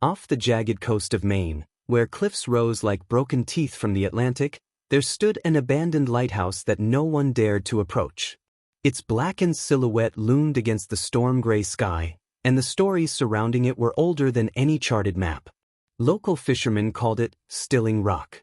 Off the jagged coast of Maine, where cliffs rose like broken teeth from the Atlantic, there stood an abandoned lighthouse that no one dared to approach. Its blackened silhouette loomed against the storm-gray sky, and the stories surrounding it were older than any charted map. Local fishermen called it Stilling Rock.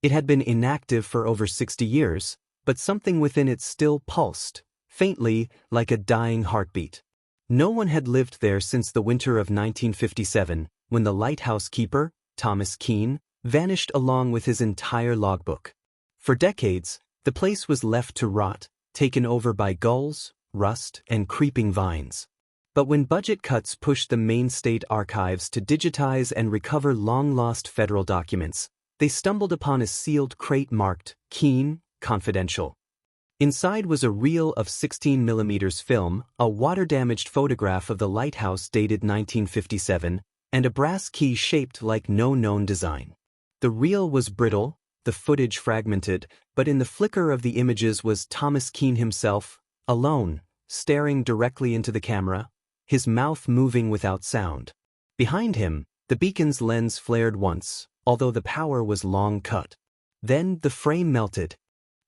It had been inactive for over 60 years, but something within it still pulsed, faintly, like a dying heartbeat. No one had lived there since the winter of 1957, when the lighthouse keeper, Thomas Keene, vanished along with his entire logbook. For decades, the place was left to rot, taken over by gulls, rust, and creeping vines. But when budget cuts pushed the Maine State Archives to digitize and recover long-lost federal documents, they stumbled upon a sealed crate marked Keene, Confidential. Inside was a reel of 16mm film, a water-damaged photograph of the lighthouse dated 1957, and a brass key shaped like no known design. The reel was brittle, the footage fragmented, but in the flicker of the images was Thomas Keene himself, alone, staring directly into the camera, his mouth moving without sound. Behind him, the beacon's lens flared once, although the power was long cut. Then the frame melted.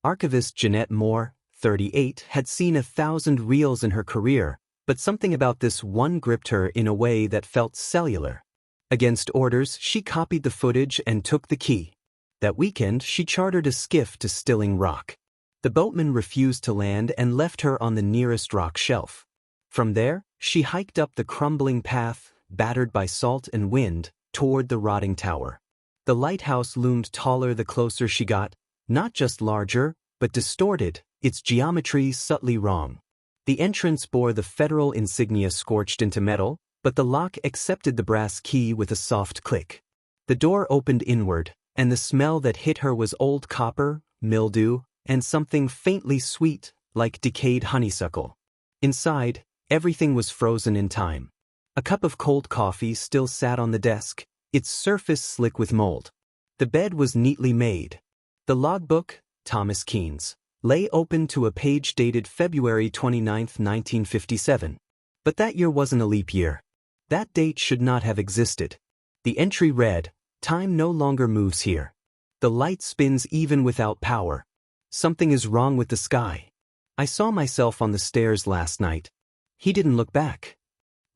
Archivist Jeanette Moore, 38, had seen 1,000 reels in her career, but something about this one gripped her in a way that felt cellular. Against orders, she copied the footage and took the key. That weekend, she chartered a skiff to Stilling Rock. The boatman refused to land and left her on the nearest rock shelf. From there, she hiked up the crumbling path, battered by salt and wind, toward the rotting tower. The lighthouse loomed taller the closer she got, not just larger, but distorted, its geometry subtly wrong. The entrance bore the federal insignia scorched into metal, but the lock accepted the brass key with a soft click. The door opened inward, and the smell that hit her was old copper, mildew, and something faintly sweet, like decayed honeysuckle. Inside, everything was frozen in time. A cup of cold coffee still sat on the desk, its surface slick with mold. The bed was neatly made. The logbook, Thomas Keene's, lay open to a page dated February 29, 1957. But that year wasn't a leap year. That date should not have existed. The entry read, "Time no longer moves here. The light spins even without power. Something is wrong with the sky. I saw myself on the stairs last night." He didn't look back.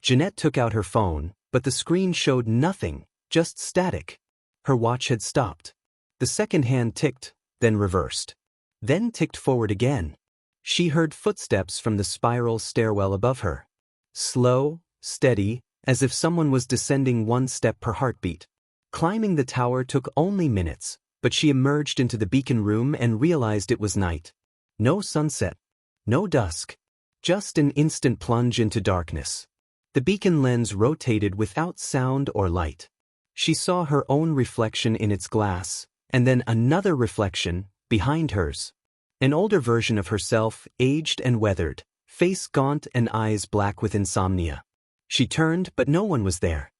Jeanette took out her phone, but the screen showed nothing, just static. Her watch had stopped. The second hand ticked, then reversed. Then ticked forward again. She heard footsteps from the spiral stairwell above her. Slow, steady, as if someone was descending one step per heartbeat. Climbing the tower took only minutes, but she emerged into the beacon room and realized it was night. No sunset. No dusk. Just an instant plunge into darkness. The beacon lens rotated without sound or light. She saw her own reflection in its glass, and then another reflection, behind hers. An older version of herself, aged and weathered, face gaunt and eyes black with insomnia. She turned, but no one was there.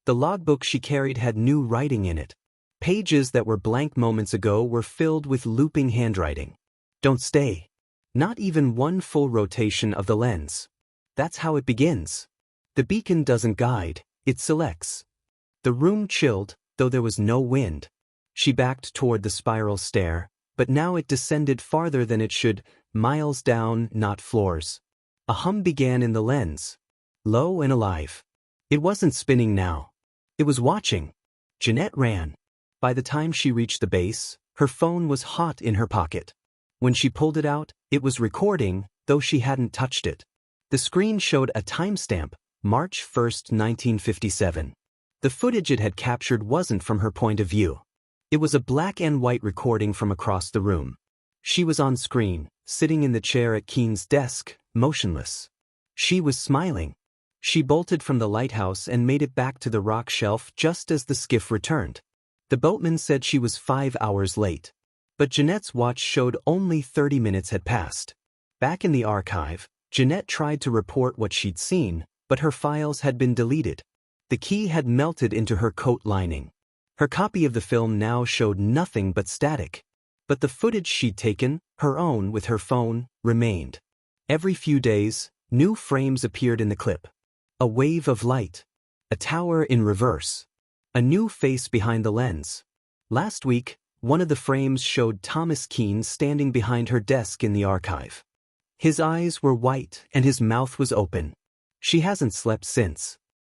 The logbook she carried had new writing in it. Pages that were blank moments ago were filled with looping handwriting. "Don't stay." Not even one full rotation of the lens. That's how it begins. The beacon doesn't guide, it selects. The room chilled, though there was no wind. She backed toward the spiral stair, but now it descended farther than it should, miles down, not floors. A hum began in the lens. Low and alive. It wasn't spinning now. It was watching. Jeanette ran. By the time she reached the base, her phone was hot in her pocket. When she pulled it out, it was recording, though she hadn't touched it. The screen showed a timestamp, March 1, 1957. The footage it had captured wasn't from her point of view. It was a black and white recording from across the room. She was on screen, sitting in the chair at Keene's desk, motionless. She was smiling. She bolted from the lighthouse and made it back to the rock shelf just as the skiff returned. The boatman said she was 5 hours late. But Jeanette's watch showed only 30 minutes had passed. Back in the archive, Jeanette tried to report what she'd seen, but her files had been deleted. The key had melted into her coat lining. Her copy of the film now showed nothing but static. But the footage she'd taken, her own with her phone, remained. Every few days, new frames appeared in the clip. A wave of light. A tower in reverse. A new face behind the lens. Last week, one of the frames showed Thomas Keene standing behind her desk in the archive. His eyes were white and his mouth was open. She hasn't slept since.